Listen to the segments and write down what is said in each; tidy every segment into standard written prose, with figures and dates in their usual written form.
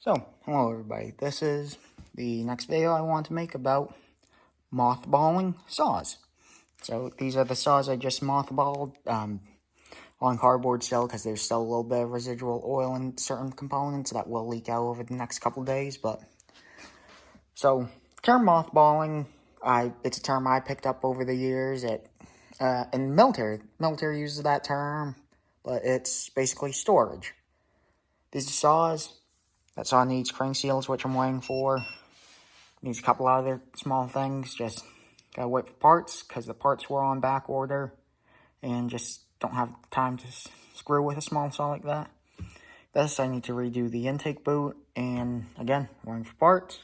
Hello everybody. This is the next video I want to make about mothballing saws. So, these are the saws I just mothballed on cardboard still, because there's still a little bit of residual oil in certain components that will leak out over the next couple of days. So, term mothballing, it's a term I picked up over the years. In military uses that term, but it's basically storage. These are saws. That saw needs crank seals, which I'm waiting for. Needs a couple other small things. Just gotta wait for parts, because the parts were on back order. And just don't have time to screw with a small saw like that. This, I need to redo the intake boot. And again, waiting for parts.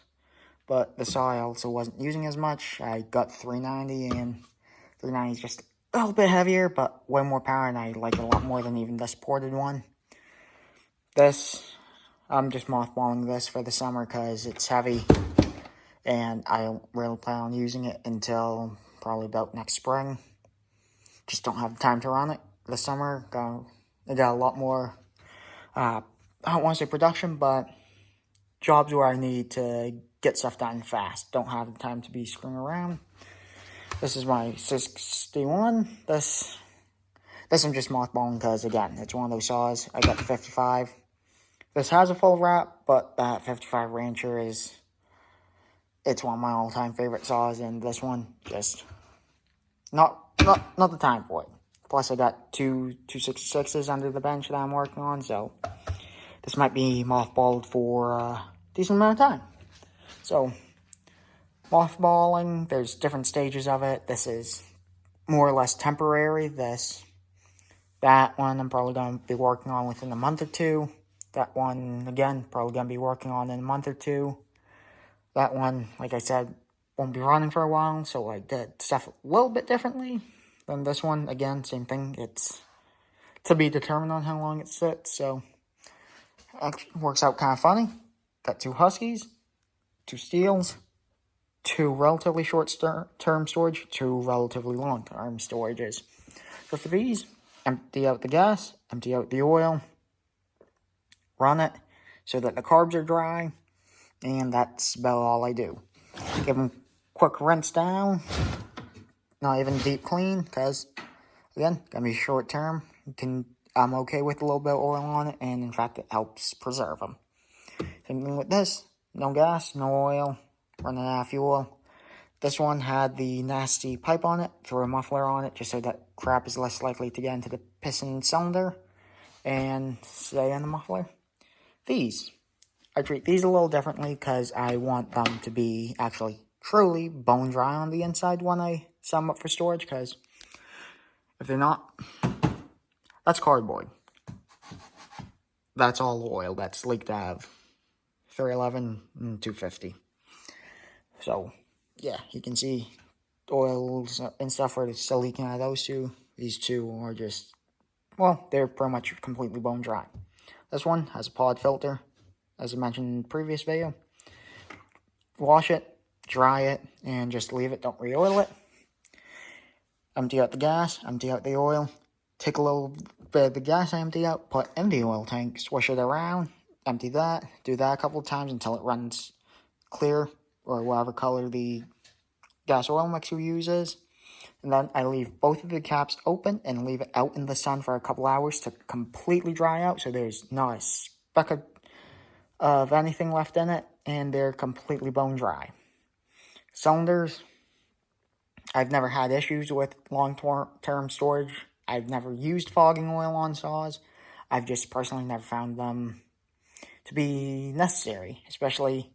But the saw I also wasn't using as much. I got 390, and 390 is just a little bit heavier, but way more power, and I like it a lot more than even this ported one. I'm just mothballing this for the summer because it's heavy, and I don't really plan on using it until probably about next spring. Just don't have the time to run it this summer. I got a lot more, I don't want to say production, but jobs where I need to get stuff done fast. Don't have the time to be screwing around. This is my 61. This I'm just mothballing because, again, it's one of those saws. I got the 55. This has a full wrap, but that 55 Rancher it's one of my all-time favorite saws, and this one, just not the time for it. Plus, I got two 266s under the bench that I'm working on, so this might be mothballed for a decent amount of time. So, mothballing, there's different stages of it. This is more or less temporary. That one I'm probably going to be working on within a month or two. That one, again, probably going to be working on in a month or two. That one, like I said, won't be running for a while, so I did stuff a little bit differently than this one. Again, same thing. It's to be determined on how long it sits, so it works out kind of funny. Got 2 Huskies, 2 Steels, 2 relatively short-term storage, 2 relatively long-term storages. So for these, empty out the gas, empty out the oil, run it so that the carbs are dry, and that's about all I do. Give them quick rinse down, not even deep clean, because, again, gonna be short term. I'm okay with a little bit of oil on it, and in fact, it helps preserve them. Same thing with this, no gas, no oil, running out of fuel. This one had the nasty pipe on it, threw a muffler on it, just so that crap is less likely to get into the piston cylinder and stay in the muffler. I treat these a little differently because I want them to be actually truly bone dry on the inside when I set them up for storage, because if they're not, that's cardboard. That's all oil that's leaked out of 311 and 250. So, yeah, you can see oils and stuff are still leaking out of those two. These two are just, well, they're pretty much completely bone dry. This one has a pod filter, as I mentioned in the previous video. Wash it, dry it, and just leave it. Don't re-oil it. Empty out the gas, empty out the oil. Take a little bit of the gas I empty out, put in the oil tank, swish it around, empty that. Do that a couple of times until it runs clear, or whatever color the gas oil mixer uses. And then I leave both of the caps open and leave it out in the sun for a couple hours to completely dry out, so there's not a speck of anything left in it, and they're completely bone dry. Cylinders, I've never had issues with long-term storage. I've never used fogging oil on saws. I've just personally never found them to be necessary, especially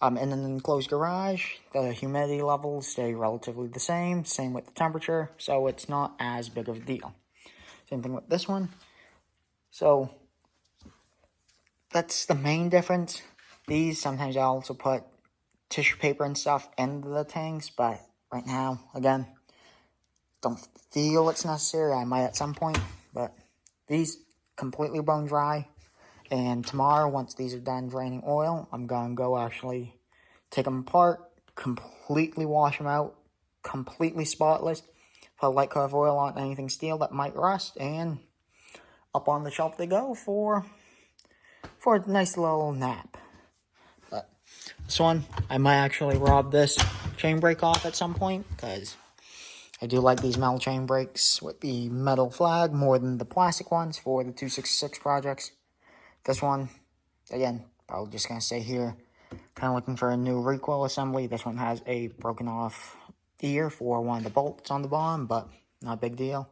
in an enclosed garage. The humidity levels stay relatively the same with the temperature, so it's not as big of a deal. Same thing with this one. So, that's the main difference. These, sometimes I also put tissue paper and stuff into the tanks, but right now, again, don't feel it's necessary. I might at some point, but these completely bone dry. And tomorrow, once these are done draining oil, I'm going to go actually take them apart, completely wash them out, completely spotless, put a light coat of oil on anything steel that might rust, and up on the shelf they go for a nice little nap. This one, I might actually rob this chain brake off at some point, because I do like these metal chain brakes with the metal flag more than the plastic ones for the 266 projects. This one, again, probably just going to stay here. Kind of looking for a new recoil assembly. This one has a broken off ear for one of the bolts on the bottom, but not a big deal.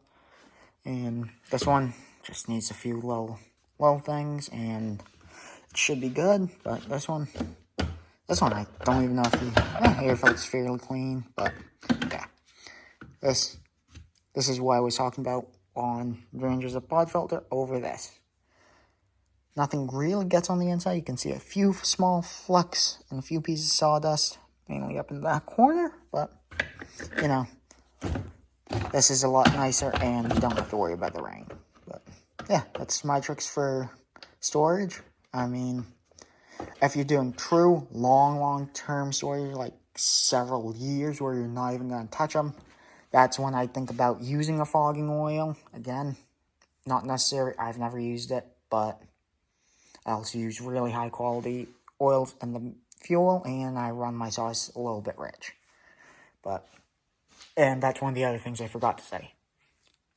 And this one just needs a few little things, and it should be good. But this one I don't even know if the air filter's fairly clean, but yeah. This is what I was talking about on Rangers of Pod Filter over this. Nothing really gets on the inside. You can see a few small flecks and a few pieces of sawdust, mainly up in that corner, but, you know, this is a lot nicer, and you don't have to worry about the rain. But, yeah, that's my tricks for storage. I mean, if you're doing true long-term storage, like several years where you're not even going to touch them, that's when I think about using a fogging oil. Again, not necessary. I've never used it, but I also use really high quality oils in the fuel, and I run my sauce a little bit rich. And that's one of the other things I forgot to say.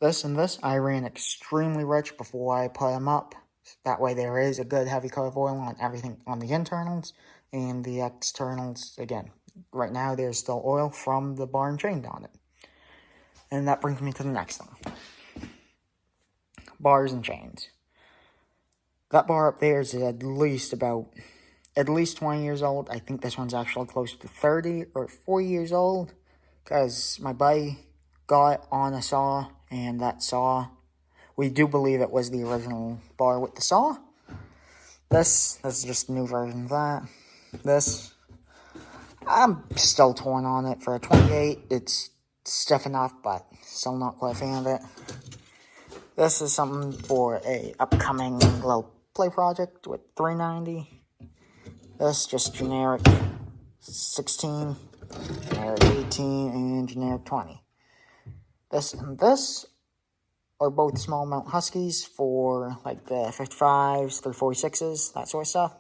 This I ran extremely rich before I put them up. That way there is a good heavy coat of oil on everything on the internals, and the externals, again, right now there's still oil from the bar and chain on it. And that brings me to the next thing. Bars and chains. That bar up there is at least 20 years old. I think this one's actually close to 30 or 40 years old, because my buddy got it on a saw, and that saw, we do believe it was the original bar with the saw. This is just a new version of that. This, I'm still torn on it. For a 28, it's stiff enough, but still not quite a fan of it. This is something for a upcoming little play project with 390. This just generic 16, generic 18, and generic 20. This and this are both small mount Huskies for like the 55s, 346s, that sort of stuff.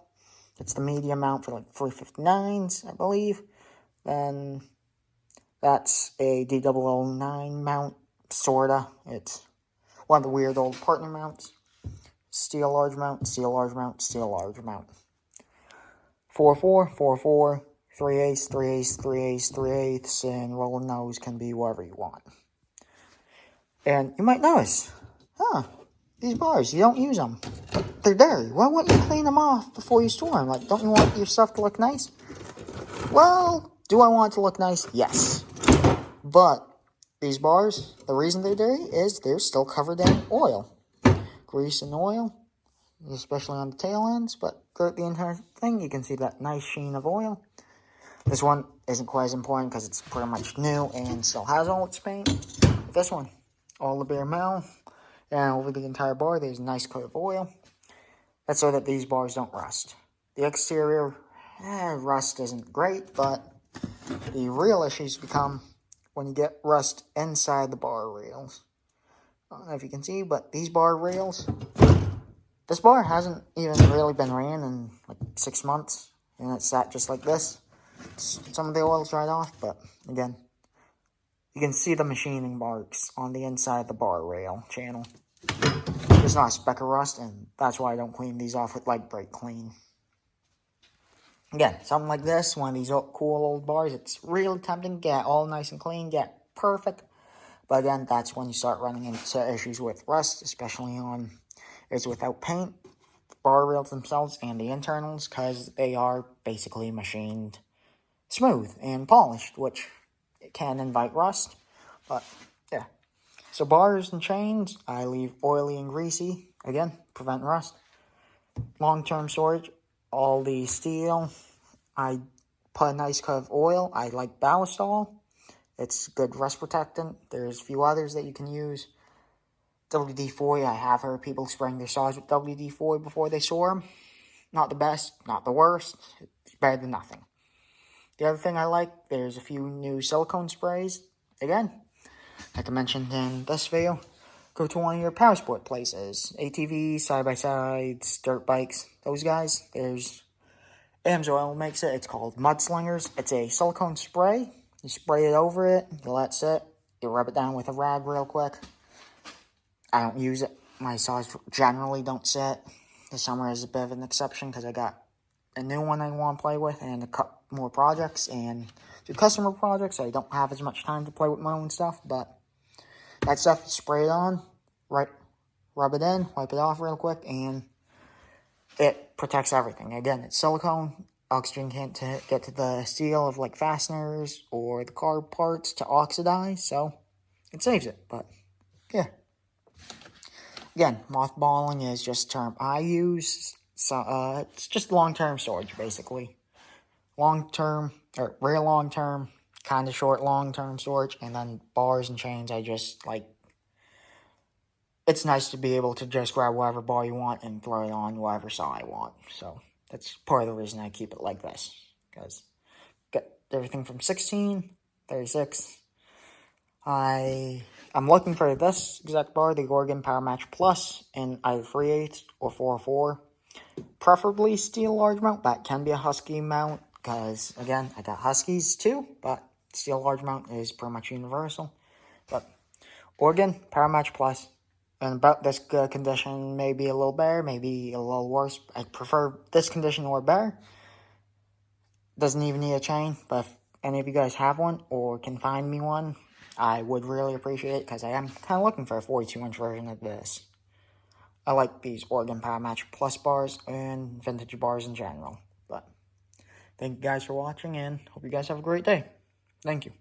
It's the medium mount for like 359s, I believe. Then that's a D009 mount, sorta. It's one of the weird old partner mounts. Steel large mount, steel large mount, steel large mount. 4-4, 4-4, 3/8, 3/8, 3/8, 3/8, and rolling nose can be whatever you want. And you might notice, these bars, you don't use them. They're dirty. Why wouldn't you clean them off before you store them? Like, don't you want your stuff to look nice? Well, do I want it to look nice? Yes. But these bars, the reason they're dirty is they're still covered in oil. Grease and oil, especially on the tail ends, but throughout the entire thing, you can see that nice sheen of oil. This one isn't quite as important because it's pretty much new and still has all its paint. But this one, all the bare metal, and over the entire bar, there's a nice coat of oil. That's so that these bars don't rust. The exterior, rust isn't great, but the real issues become when you get rust inside the bar rails. I don't know if you can see, but these bar rails, this bar hasn't even really been ran in like 6 months, and it's sat just like this. Some of the oil's dried off, but again, you can see the machining marks on the inside of the bar rail channel. There's not a speck of rust, and that's why I don't clean these off with light brake clean. Again, something like this, one of these cool old bars, it's really tempting to get all nice and clean, get perfect. But again, that's when you start running into issues with rust, especially on it's without paint, the bar rails themselves, and the internals, because they are basically machined smooth and polished, which can invite rust. But yeah, so bars and chains, I leave oily and greasy, again, prevent rust. Long-term storage, all the steel, I put a nice coat of oil. I like Ballistol. It's good rust protectant. There's a few others that you can use. WD-40, I have heard people spraying their saws with WD-40 before they store them. Not the best, not the worst. It's better than nothing. The other thing I like, there's a few new silicone sprays. Again, like I mentioned in this video, go to one of your power sport places. ATVs, side-by-sides, dirt bikes, those guys. There's AMSOIL makes it. It's called Mudslingers. It's a silicone spray. You spray it over it. You let it sit. You rub it down with a rag real quick. I don't use it. My saws generally don't sit. This summer is a bit of an exception because I got a new one I want to play with and a couple more projects and do customer projects. I don't have as much time to play with my own stuff, but that stuff, you spray it on, right, rub it in, wipe it off real quick, and it protects everything. Again, it's silicone. Oxygen can't get to the steel of like fasteners or the car parts to oxidize, so it saves it. But yeah, again, mothballing is just a term I use. So it's just long-term storage, basically. Long-term, or real long-term, kind of short long-term storage, and then bars and chains, I just, like, it's nice to be able to just grab whatever bar you want and throw it on whatever saw I want. So that's part of the reason I keep it like this, because get everything from 16, 36. I'm looking for this exact bar, the Oregon Power Match Plus, in either 3/8 or 4/4. Preferably steel large mount. That can be a Husky mount, because, again, I got Huskies too, but steel large mount is pretty much universal. But Oregon Power Match Plus, and about this good condition, maybe a little better, maybe a little worse. I prefer this condition or better. Doesn't even need a chain, but if any of you guys have one or can find me one, I would really appreciate it, because I am kind of looking for a 42-inch version of this. I like these Oregon Power Match Plus bars and vintage bars in general. But thank you guys for watching, and hope you guys have a great day. Thank you.